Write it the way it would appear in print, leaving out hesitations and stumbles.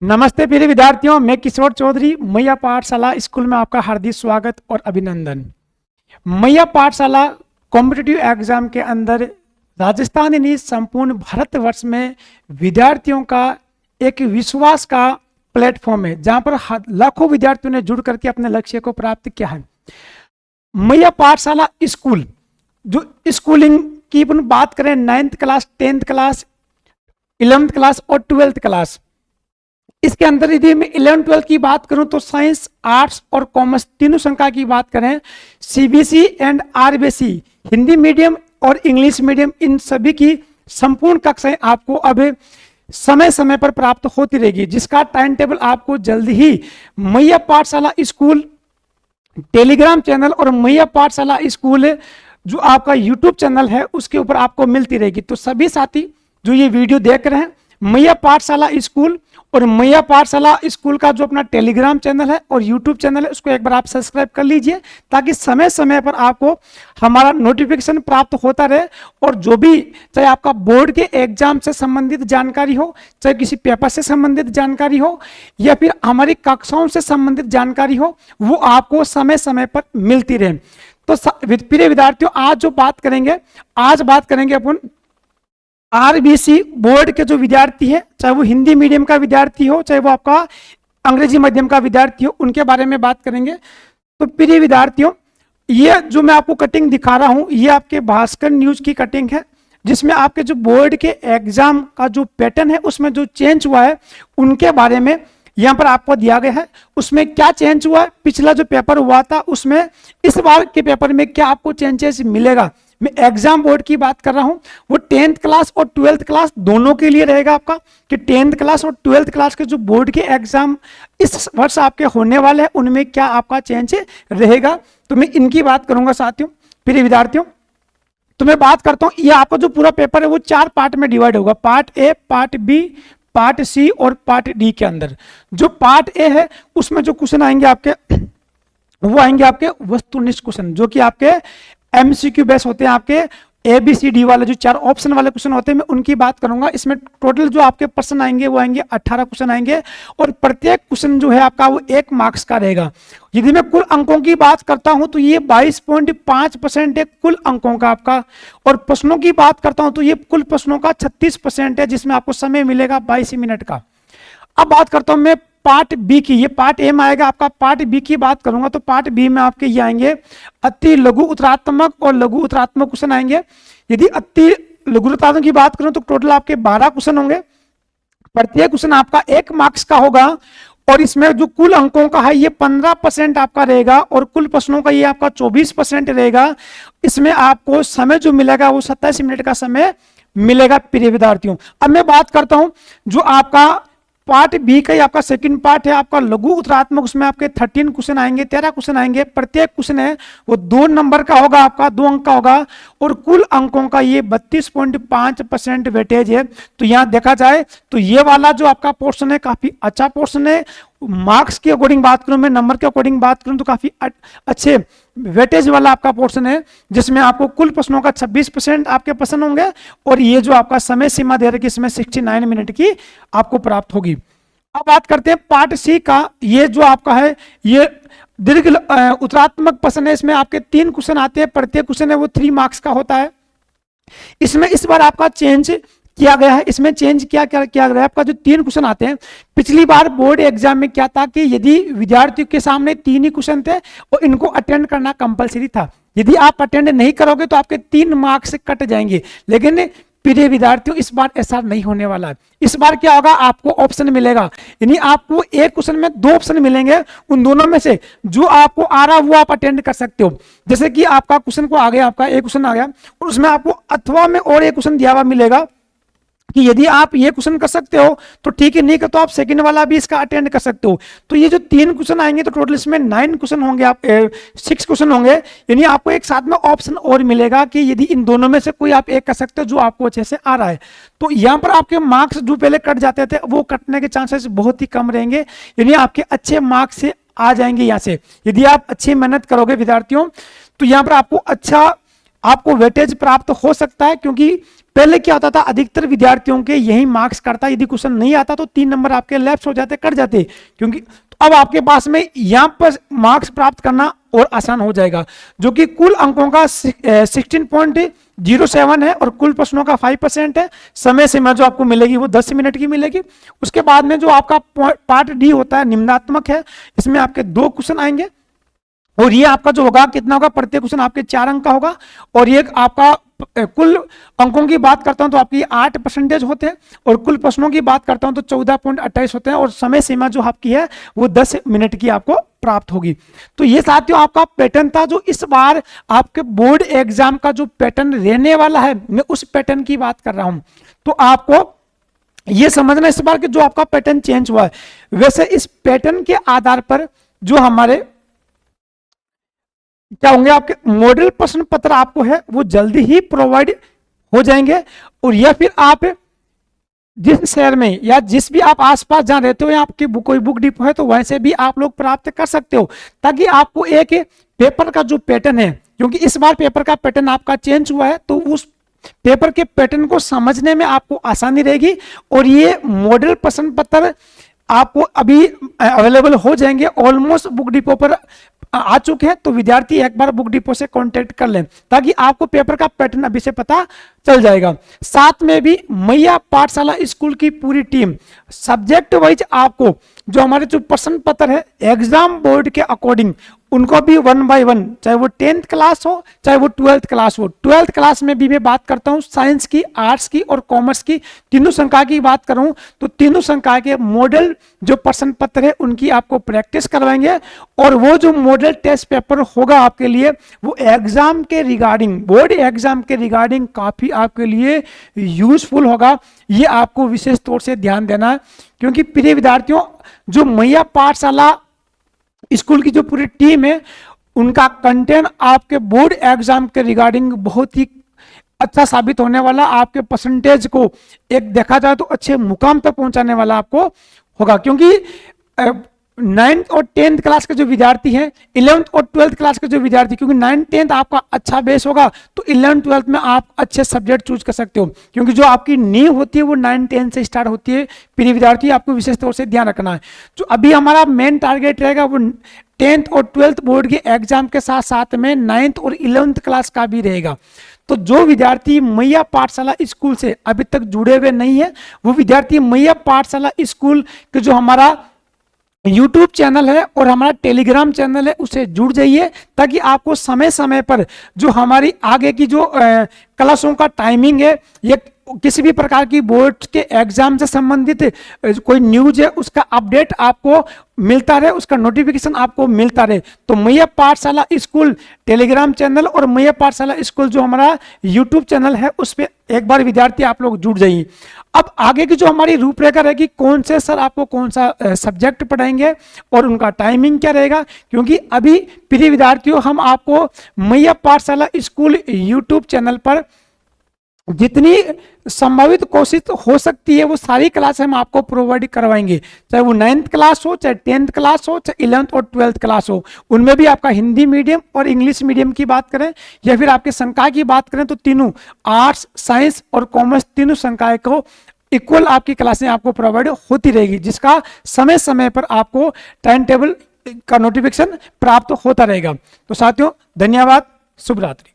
नमस्ते प्रिय विद्यार्थियों, मैं किशोर चौधरी मैया पाठशाला स्कूल में आपका हार्दिक स्वागत और अभिनंदन। मैया पाठशाला कॉम्पिटिटिव एग्जाम के अंदर राजस्थान यानी संपूर्ण भारतवर्ष में विद्यार्थियों का एक विश्वास का प्लेटफॉर्म है, जहां पर लाखों विद्यार्थियों ने जुड़ करके अपने लक्ष्य को प्राप्त किया है। मैया पाठशाला स्कूल, जो स्कूलिंग की अपन बात करें 9th class, 10th class, 11th class और 12th क्लास, इसके अंदर यदि मैं 11-12 की बात करूं तो साइंस, आर्ट्स और कॉमर्स तीनों संख्या की बात करें, CBSE and RBSE Hindi medium और इंग्लिश मीडियम, इन सभी की संपूर्ण कक्षाएं आपको अब समय समय पर प्राप्त होती रहेगी, जिसका टाइम टेबल आपको जल्द ही मैया पाठशाला स्कूल टेलीग्राम चैनल और मैया पाठशाला स्कूल जो आपका यूट्यूब चैनल है उसके ऊपर आपको मिलती रहेगी। तो सभी साथी जो ये वीडियो देख रहे हैं, मैया पाठशाला स्कूल और मैया पाठशाला स्कूल का जो अपना टेलीग्राम चैनल है और यूट्यूब चैनल है उसको एक बार आप सब्सक्राइब कर लीजिए, ताकि समय समय पर आपको हमारा नोटिफिकेशन प्राप्त होता रहे। और जो भी, चाहे आपका बोर्ड के एग्जाम से संबंधित जानकारी हो, चाहे किसी पेपर से संबंधित जानकारी हो, या फिर हमारी कक्षाओं से संबंधित जानकारी हो, वो आपको समय समय पर मिलती रहे। तो प्रिय विद्यार्थियों, आज बात करेंगे अपन आरबीसी बोर्ड के जो विद्यार्थी हैं, चाहे वो हिंदी मीडियम का विद्यार्थी हो, चाहे वो आपका अंग्रेजी माध्यम का विद्यार्थी हो, उनके बारे में बात करेंगे। तो प्रिय विद्यार्थियों, ये जो मैं आपको कटिंग दिखा रहा हूं, ये आपके भास्कर न्यूज की कटिंग है, जिसमें आपके जो बोर्ड के एग्जाम का जो पैटर्न है उसमें जो चेंज हुआ है उनके बारे में यहां पर आपको दिया गया है। उसमें क्या चेंज हुआ है, पिछला जो पेपर हुआ था उसमें इस बार के पेपर में क्या आपको चेंजेस मिलेगा। मैं एग्जाम बोर्ड की बात कर रहा हूं, वो 10th क्लास और 12th क्लास दोनों के लिए रहेगा आपका, कि 10th क्लास और 12th क्लास के जो बोर्ड के एग्जाम इस वर्ष आपके होने वाले हैं उनमें क्या आपका चेंज रहेगा। तो मैं इनकी बात करूंगा साथियों। प्रिय विद्यार्थियों, तो मैं बात करता हूं, ये आपका जो पूरा पेपर है वो 4 पार्ट में डिवाइड होगा, part A, part B, part C और पार्ट डी के अंदर। जो पार्ट ए है उसमें जो क्वेश्चन आएंगे आपके, वो आएंगे आपके वस्तुनिष्ठ क्वेश्चन, जो कि आपके एमसीक्यू बेस होते हैं, आपके ABCD वाले जो 4 ऑप्शन वाले क्वेश्चन होते हैं, मैं उनकी बात करूंगा। इसमें टोटल जो आपके प्रश्न आएंगे वो आएंगे 18 क्वेश्चन आएंगे, और प्रत्येक क्वेश्चन जो है आपका वो 1 मार्क्स का रहेगा। यदि मैं कुल अंकों की बात करता हूं तो ये 22.5% है कुल अंकों का आपका, और प्रश्नों की बात करता हूं तो ये कुल प्रश्नों का 36% है, जिसमें आपको समय मिलेगा 22 मिनट का। अब बात करता हूं मैं पार्ट बी की, ये पार्ट ए में आएगा आपका, पार्ट बी की बात करूंगा तो पार्ट बी में आपके ये आएंगे अति लघु उत्तरात्मक और लघु उत्तरात्मक क्वेश्चन आएंगे। यदि अति लघु उत्तरात्मक की बात करूं तो टोटल आपके 12 क्वेश्चन होंगे, प्रत्येक क्वेश्चन आपका 1 मार्क्स का होगा, और इसमें जो कुल अंकों का है ये 15% आपका रहेगा, और कुल प्रश्नों का ये आपका 24% रहेगा। इसमें आपको समय जो मिलेगा वो 27 मिनट का समय मिलेगा प्रिय विद्यार्थियों। अब मैं बात करता हूं जो आपका पार्ट बी का, आपका सेकंड पार्ट है आपका लघु उत्तरात्मक, उसमें आपके 13 क्वेश्चन आएंगे, 13 क्वेश्चन आएंगे। प्रत्येक क्वेश्चन है वो 2 नंबर का होगा, आपका 2 अंक का होगा, और कुल अंकों का ये 32.5% वेटेज है। तो यहां देखा जाए तो ये वाला जो आपका पोर्शन है काफी अच्छा पोर्शन है। मार्क्स के अकॉर्डिंग बात करूं, मैं नंबर के अकॉर्डिंग बात करूं तो काफी अच्छे वेटेज वाला आपका पोर्शन है, जिसमें आपको कुल प्रश्नों का 26% आपके प्रश्न होंगे, और ये जो आपका समय सीमा दे रहे कि इसमें 69 मिनट की आपको प्राप्त होगी। अब बात करते हैं पार्ट सी का, ये जो आपका है ये दीर्घ उत्तरात्मक प्रश्न है। इसमें आपके 3 क्वेश्चन आते हैं, प्रत्येक क्वेश्चन है वो 3 मार्क्स का होता है। इसमें इस बार आपका चेंज किया गया है, इसमें चेंज किया गया है, आपका जो 3 क्वेश्चन आते हैं, पिछली बार बोर्ड एग्जाम में क्या था कि यदि विद्यार्थियों के सामने 3 ही क्वेश्चन थे और इनको अटेंड करना कंपलसरी था, यदि आप अटेंड नहीं करोगे तो आपके 3 मार्क्स कट जाएंगे। लेकिन प्रिय विद्यार्थियों, इस बार ऐसा नहीं होने वाला है। इस बार क्या होगा, आपको ऑप्शन मिलेगा, यानी आपको एक क्वेश्चन में 2 ऑप्शन मिलेंगे, उन दोनों में से जो आपको आ रहा वो आप अटेंड कर सकते हो। जैसे कि आपका क्वेश्चन को आ गया, आपका एक क्वेश्चन आ गया और उसमें आपको अथवा में और एक क्वेश्चन दिया हुआ मिलेगा कि यदि आप ये क्वेश्चन कर सकते हो तो ठीक है, नहीं कर तो आप सेकंड वाला भी इसका अटेंड कर सकते हो। तो ये जो 3 क्वेश्चन आएंगे तो टोटल इसमें 9 क्वेश्चन होंगे, आप 6 क्वेश्चन होंगे, यानी आपको एक साथ में ऑप्शन और मिलेगा कि यदि इन दोनों में से कोई आप एक कर सकते हो जो आपको अच्छे से आ रहा है। तो यहाँ पर आपके मार्क्स जो पहले कट जाते थे वो कटने के चांसेस बहुत ही कम रहेंगे, यानी आपके अच्छे मार्क्स से आ जाएंगे यहाँ से। यदि आप अच्छी मेहनत करोगे विद्यार्थियों तो यहाँ पर आपको अच्छा आपको वेटेज प्राप्त हो सकता है, क्योंकि पहले क्या होता था, अधिकतर विद्यार्थियों के यही मार्क्स करता, यदि क्वेश्चन नहीं आता तो 3 नंबर आपके लैप्स हो जाते, कट जाते, क्योंकि तो अब आपके पास में यहां पर मार्क्स प्राप्त करना और आसान हो जाएगा, जो कि कुल अंकों का 16.07 है और कुल प्रश्नों का 5% है। समय सीमा जो आपको मिलेगी वो 10 मिनट की मिलेगी। उसके बाद में जो आपका पार्ट डी होता है, निम्नात्मक है, इसमें आपके 2 क्वेश्चन आएंगे और ये आपका जो होगा कितना होगा, प्रत्येक क्वेश्चन आपके 4 अंक का होगा और ये आपका कुल अंकों की बात करता हूं तो आपकी 8% होते हैं और कुल प्रश्नों की बात करता हूं तो 14.28 होते हैं और समय सीमा जो आपकी है वो 10 मिनट की आपको प्राप्त होगी। तो ये साथियों आपका पैटर्न था, जो इस बार आपके बोर्ड एग्जाम का जो पैटर्न रहने वाला है, मैं उस पैटर्न की बात कर रहा हूं। तो आपको ये समझना इस बार के जो आपका पैटर्न चेंज हुआ है, वैसे इस पैटर्न के आधार पर जो हमारे क्या होंगे, आपके मॉडल प्रश्न पत्र आपको है वो जल्दी ही प्रोवाइड हो जाएंगे और या फिर आप जिस शहर में या जिस भी आप आसपास जहां रहते हो या आपकी कोई बुक डिपो है तो वहीं से भी आप लोग प्राप्त कर सकते हो, ताकि आपको एक पेपर का जो पैटर्न है, क्योंकि इस बार पेपर का पैटर्न आपका चेंज हुआ है, तो उस पेपर के पैटर्न को समझने में आपको आसानी रहेगी और ये मॉडल प्रश्न पत्र आपको अभी अवेलेबल हो जाएंगे, ऑलमोस्ट बुक डिपो पर आ चुके हैं। तो विद्यार्थी एक बार बुक डिपो से कांटेक्ट कर लें ताकि आपको पेपर का पैटर्न अभी से पता चल जाएगा। साथ में भी मैया पाठशाला स्कूल की पूरी टीम सब्जेक्ट वाइज आपको जो हमारे जो प्रश्न पत्र है एग्जाम बोर्ड के अकॉर्डिंग उनको भी 1 बाय 1, चाहे वो 10th क्लास हो चाहे वो 12th क्लास हो। 12th क्लास में भी मैं बात करता हूँ साइंस की, आर्ट्स की और कॉमर्स की, तीनों संकाय की बात करूँ तो तीनों संकाय के मॉडल जो प्रश्न पत्र है उनकी आपको प्रैक्टिस करवाएंगे और वो जो मॉडल टेस्ट पेपर होगा आपके लिए वो एग्जाम के रिगार्डिंग, बोर्ड एग्जाम के रिगार्डिंग काफी आपके लिए यूजफुल होगा। ये आपको विशेष तौर से ध्यान देना है, क्योंकि प्रिय विद्यार्थियों जो मैया पाठशाला स्कूल की जो पूरी टीम है उनका कंटेंट आपके बोर्ड एग्जाम के रिगार्डिंग बहुत ही अच्छा साबित होने वाला, आपके परसेंटेज को एक देखा जाए तो अच्छे मुकाम तक पहुंचाने वाला आपको होगा। क्योंकि 9th और 10th क्लास के जो विद्यार्थी हैं, 11th और 12th क्लास के जो विद्यार्थी, क्योंकि 9th 10th आपका अच्छा बेस होगा तो 11th 12th में आप अच्छे सब्जेक्ट चूज कर सकते हो, क्योंकि जो आपकी नींव होती है वो 9th 10th से स्टार्ट होती है। प्रिय विद्यार्थी आपको विशेष तौर से ध्यान रखना है। जो अभी हमारा मेन टारगेट रहेगा वो 10th और 12th बोर्ड के एग्जाम के साथ साथ में 9th और 11th क्लास का भी रहेगा। तो जो विद्यार्थी मैया पाठशाला स्कूल से अभी तक जुड़े हुए नहीं है वो विद्यार्थी मैया पाठशाला स्कूल के जो हमारा YouTube चैनल है और हमारा टेलीग्राम चैनल है उससे जुड़ जाइए, ताकि आपको समय समय पर जो हमारी आगे की जो क्लासों का टाइमिंग है या किसी भी प्रकार की बोर्ड के एग्जाम से संबंधित कोई न्यूज है उसका अपडेट आपको मिलता रहे, उसका नोटिफिकेशन आपको मिलता रहे। तो मैया पाठशाला स्कूल टेलीग्राम चैनल और मैया पाठशाला स्कूल जो हमारा यूट्यूब चैनल है उस पर एक बार विद्यार्थी आप लोग जुड़ जाइए। अब आगे की जो हमारी रूपरेखा रहेगी, कौन से सर आपको कौन सा सब्जेक्ट पढ़ाएंगे और उनका टाइमिंग क्या रहेगा, क्योंकि अभी प्रिय विद्यार्थियों हम आपको मैया पाठशाला स्कूल यूट्यूब चैनल पर जितनी संभावित कोशिश हो सकती है वो सारी क्लास हम आपको प्रोवाइड करवाएंगे, चाहे वो 9th क्लास हो, चाहे 10th क्लास हो, चाहे 11th और 12th क्लास हो। उनमें भी आपका हिंदी मीडियम और इंग्लिश मीडियम की बात करें या फिर आपके संकाय की बात करें तो तीनों आर्ट्स, साइंस और कॉमर्स तीनों संकाय को इक्वल आपकी क्लासें आपको प्रोवाइड होती रहेगी, जिसका समय समय पर आपको टाइम टेबल का नोटिफिकेशन प्राप्त होता रहेगा। तो साथियों धन्यवाद, शुभ रात्रि।